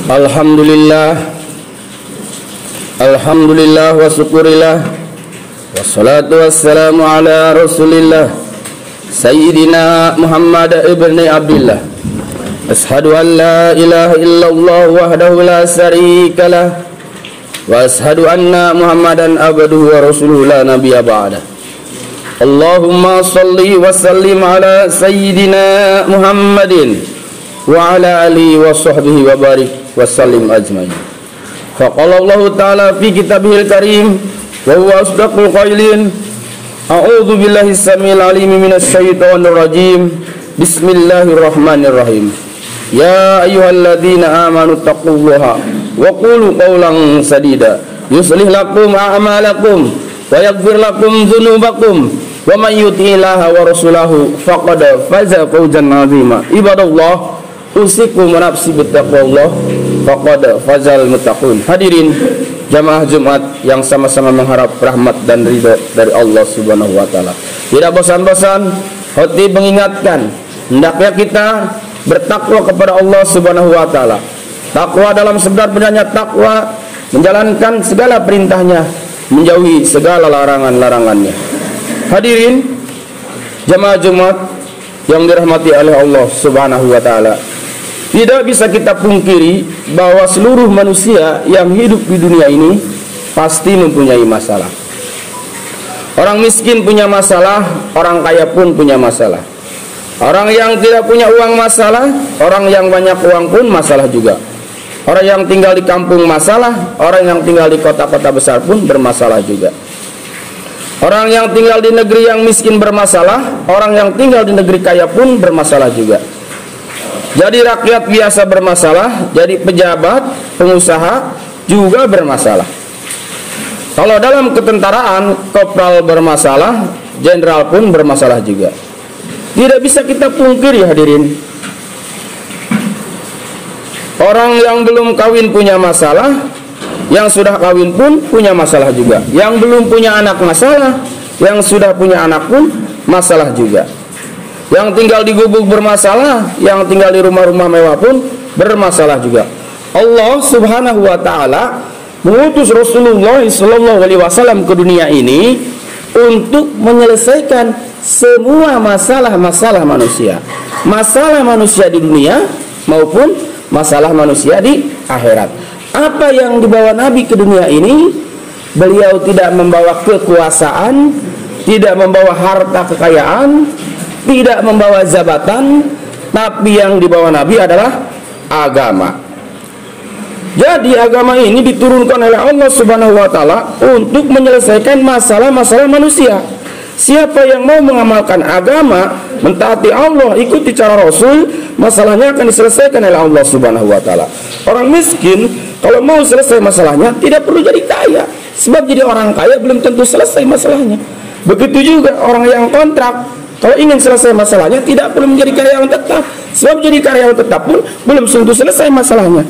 Alhamdulillah, Alhamdulillah wa syukurillah, wassalatu wassalamu ala rasulillah Sayyidina Muhammad ibn Abdillah. Ashhadu an la ilaha illallah wahdahu la syarikalah, wa ashhadu anna Muhammadan abduhu wa rasuluhu la nabiyya ba'dah. Allahumma salli wa sallim ala Sayyidina Muhammadin wa ala alihi wa sahbihi wa barik wa sallim ajmain. Faqala Allah ta'ala fi kitabihil karim wa huwa asdaqul qailin. A'udzu billahi samil alim minasy syaithanir rajim. Bismillahirrahmanirrahim. Ya ayyuhalladzina amanu taqullaha wa qulu qawlan sadida yuslih lakum a'malakum wa yaghfir lakum dzunubakum wa may yuti'illaha wa rasulahu faqad faza fawzan 'azima. Ibadallah, usikum wa nafsi bittaqwallah faqad fazal muttaqun. Hadirin jamaah Jumat yang sama-sama mengharap rahmat dan ridha dari Allah Subhanahu wa taala. Tidak bosan-bosan khotib mengingatkan hendaknya kita bertakwa kepada Allah Subhanahu wa taala. Takwa dalam sebenarnya takwa menjalankan segala perintahnya, menjauhi segala larangan-larangannya. Hadirin jamaah Jumat yang dirahmati oleh Allah Subhanahu wa taala, tidak bisa kita pungkiri bahwa seluruh manusia yang hidup di dunia ini pasti mempunyai masalah. Orang miskin punya masalah, orang kaya pun punya masalah. Orang yang tidak punya uang masalah, orang yang banyak uang pun masalah juga. Orang yang tinggal di kampung masalah, orang yang tinggal di kota-kota besar pun bermasalah juga. Orang yang tinggal di negeri yang miskin bermasalah, orang yang tinggal di negeri kaya pun bermasalah juga. Jadi rakyat biasa bermasalah, jadi pejabat, pengusaha juga bermasalah. Kalau dalam ketentaraan, kopral bermasalah, jenderal pun bermasalah juga. Tidak bisa kita pungkiri hadirin. Orang yang belum kawin punya masalah, yang sudah kawin pun punya masalah juga. Yang belum punya anak masalah, yang sudah punya anak pun masalah juga. Yang tinggal di gubuk bermasalah, yang tinggal di rumah-rumah mewah pun bermasalah juga. Allah Subhanahu wa taala mengutus Rasulullah sallallahu alaihi wasallam ke dunia ini untuk menyelesaikan semua masalah-masalah manusia. Masalah manusia di dunia maupun masalah manusia di akhirat. Apa yang dibawa Nabi ke dunia ini? Beliau tidak membawa kekuasaan, tidak membawa harta kekayaan, tidak membawa jabatan, tapi yang dibawa Nabi adalah agama. Jadi agama ini diturunkan oleh Allah Subhanahu wa taala untuk menyelesaikan masalah-masalah manusia. Siapa yang mau mengamalkan agama, mentaati Allah, ikuti cara Rasul, masalahnya akan diselesaikan oleh Allah Subhanahu wa taala. Orang miskin kalau mau selesai masalahnya tidak perlu jadi kaya, sebab jadi orang kaya belum tentu selesai masalahnya. Begitu juga orang yang kontrak, kalau ingin selesai masalahnya tidak perlu menjadi karyawan tetap, sebab jadi karyawan tetap pun belum tentu selesai masalahnya.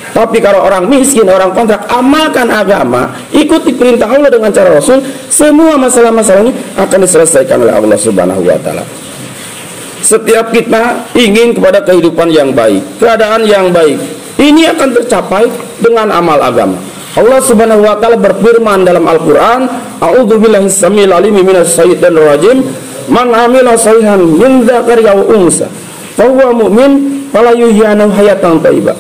Tapi kalau orang miskin, orang kontrak, amalkan agama, ikuti perintah Allah dengan cara Rasul, semua masalah-masalahnya akan diselesaikan oleh Allah Subhanahu wa taala. Setiap kita ingin kepada kehidupan yang baik, keadaan yang baik, ini akan tercapai dengan amal agama. Allah Subhanahu wa taala berfirman dalam Al-Qur'an, A'udzubillahi samil alim minasy syaithanir rajim. Man amila shalihan min dzakari aw unsa fa huwa mu'min fala yuhyanu hayatan thayyibah.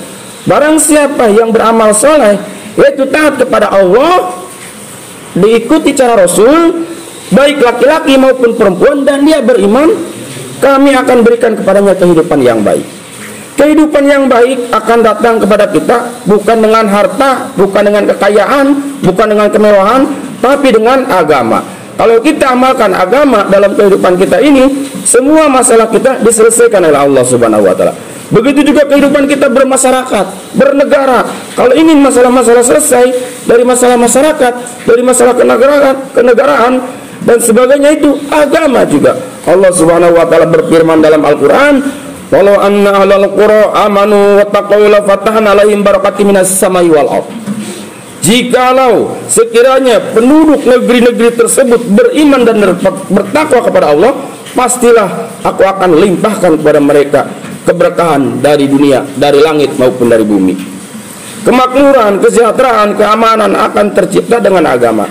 Barang siapa yang beramal soleh, yaitu taat kepada Allah, diikuti cara Rasul, baik laki-laki maupun perempuan, dan dia beriman, kami akan berikan kepadanya kehidupan yang baik. Kehidupan yang baik akan datang kepada kita bukan dengan harta, bukan dengan kekayaan, bukan dengan kemewahan, tapi dengan agama. Kalau kita amalkan agama dalam kehidupan kita ini, semua masalah kita diselesaikan oleh Allah Subhanahu wa taala. Begitu juga kehidupan kita bermasyarakat, bernegara. Kalau ingin masalah-masalah selesai dari masalah masyarakat, dari masalah kenegaraan dan sebagainya, itu agama juga. Allah Subhanahu wa taala berfirman dalam Al-Qur'an, "Walau anna ahlal qura amanu wattaqau la fatahna 'alaihim barakatim minas samai wal ardh." Jikalau sekiranya penduduk negeri-negeri tersebut beriman dan bertakwa kepada Allah, pastilah aku akan limpahkan kepada mereka keberkahan dari dunia, dari langit maupun dari bumi. kemakmuran, kesejahteraan, keamanan akan tercipta dengan agama,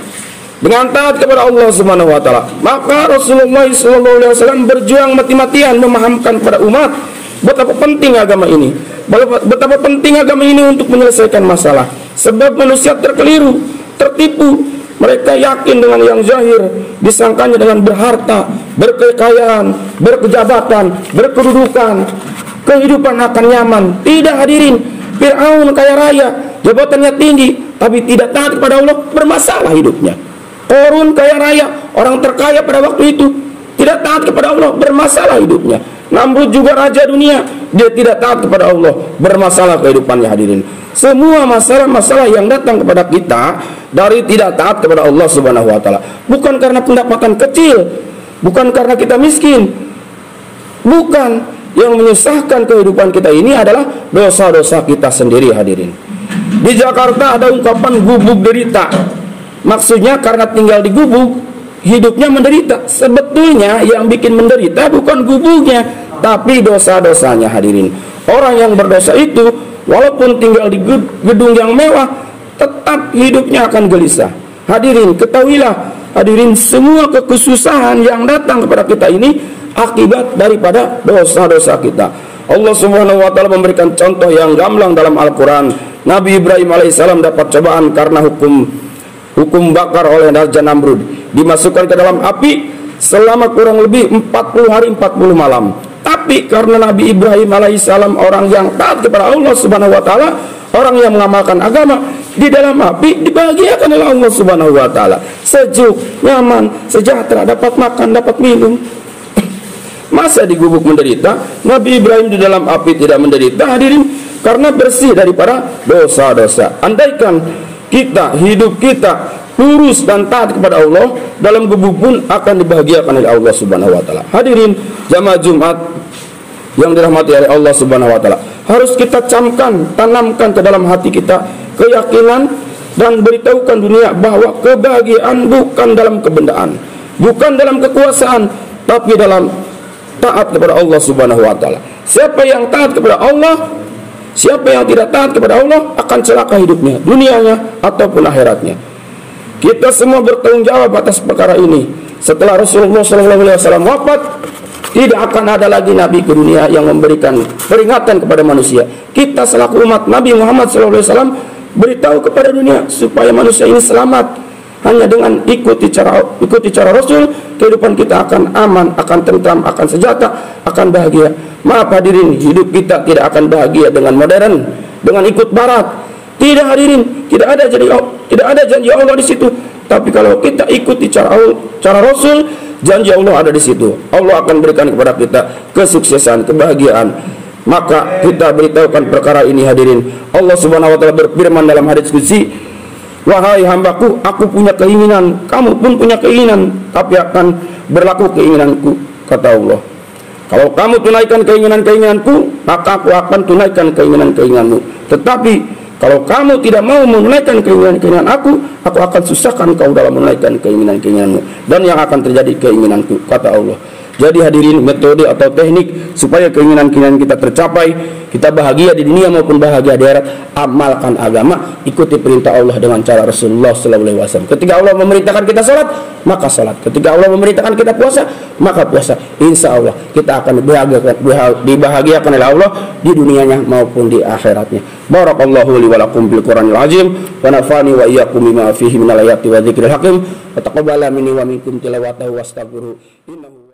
dengan taat kepada Allah Subhanahu wa taala. Maka Rasulullah SAW berjuang mati-matian memahamkan kepada umat betapa penting agama ini, betapa penting agama ini untuk menyelesaikan masalah. Sebab manusia terkeliru, tertipu. Mereka yakin dengan yang zahir, disangkanya dengan berharta, berkekayaan, berkejabatan, berkedudukan, kehidupan akan nyaman. Tidak hadirin, Fir'aun kaya raya, jabatannya tinggi, tapi tidak taat kepada Allah, bermasalah hidupnya. Qarun kaya raya, orang terkaya pada waktu itu, tidak taat kepada Allah, bermasalah hidupnya. Namrud juga raja dunia, dia tidak taat kepada Allah, bermasalah kehidupannya hadirin. Semua masalah-masalah yang datang kepada kita dari tidak taat kepada Allah Subhanahu wa taala, bukan karena pendapatan kecil, bukan karena kita miskin, bukan, yang menyusahkan kehidupan kita ini adalah dosa-dosa kita sendiri hadirin. Di Jakarta ada ungkapan gubuk derita. Maksudnya karena tinggal di gubuk, hidupnya menderita. Sebetulnya yang bikin menderita bukan gubuknya, tapi dosa-dosanya hadirin. Orang yang berdosa itu walaupun tinggal di gedung yang mewah, tetap hidupnya akan gelisah. Hadirin, ketahuilah hadirin, semua kesusahan yang datang kepada kita ini akibat daripada dosa-dosa kita. Allah Subhanahu wa taala memberikan contoh yang gamblang dalam Al-Qur'an. Nabi Ibrahim alaihissalam dapat cobaan karena hukum bakar oleh Raja Namrud, dimasukkan ke dalam api selama kurang lebih 40 hari 40 malam. Tapi karena Nabi Ibrahim alaihissalam orang yang taat kepada Allah Subhanahu wa taala, orang yang mengamalkan agama, di dalam api dibahagiakan oleh Allah Subhanahu wa taala. Sejuk, nyaman, sejahtera, dapat makan, dapat minum. Masa di gubuk menderita? Nabi Ibrahim di dalam api tidak menderita hadirin, karena bersih daripada dosa-dosa. Andaikan kita, hidup kita lurus dan taat kepada Allah, dalam gubuk pun akan dibahagiakan oleh Allah Subhanahu wa taala. Hadirin jamaah Jumat yang dirahmati oleh Allah Subhanahu wa taala, harus kita camkan, tanamkan ke dalam hati kita keyakinan dan beritahukan dunia bahwa kebahagiaan bukan dalam kebendaan, bukan dalam kekuasaan, tapi dalam taat kepada Allah Subhanahu wa taala. Siapa yang taat kepada Allah, siapa yang tidak taat kepada Allah akan celaka hidupnya, dunianya ataupun akhiratnya. Kita semua bertanggung jawab atas perkara ini. Setelah Rasulullah SAW wafat, tidak akan ada lagi nabi ke dunia yang memberikan peringatan kepada manusia. Kita selaku umat Nabi Muhammad SAW beritahu kepada dunia supaya manusia ini selamat. Hanya dengan ikuti cara Rasul, kehidupan kita akan aman, akan tentram, akan sejahtera, akan bahagia. Maaf hadirin, hidup kita tidak akan bahagia dengan modern, dengan ikut barat. Tidak hadirin, tidak ada janji Allah di situ. Tapi kalau kita ikuti cara Rasul, janji Allah ada di situ. Allah akan berikan kepada kita kesuksesan, kebahagiaan. Maka kita beritahukan perkara ini hadirin. Allah Subhanahu wa taala berfirman dalam hadits qudsi, "Wahai hambaku, aku punya keinginan, kamu pun punya keinginan, tapi akan berlaku keinginanku," kata Allah. Kalau kamu tunaikan keinginan-keinginanku, maka aku akan tunaikan keinginan-keinginanmu. Tetapi kalau kamu tidak mau menunaikan keinginan-keinginan aku akan susahkan kau dalam menunaikan keinginan-keinginanmu, dan yang akan terjadi keinginanku, kata Allah. Jadi hadirin, metode atau teknik supaya keinginan-keinginan kita tercapai, kita bahagia di dunia maupun bahagia di akhirat, amalkan agama, ikuti perintah Allah dengan cara Rasulullah SAW. Ketika Allah memerintahkan kita salat, maka salat. Ketika Allah memerintahkan kita puasa, maka puasa. Insya Allah kita akan dibahagiakan oleh Allah di dunianya maupun di akhiratnya. Barakallahu li wa lakum bil Qur'anil azim, wa nafani wa iyyakum bima fihi minal ayati wa dzikril hakim, wa taqabbala minni wa minkum tilawatahu wastaghfiruh innahu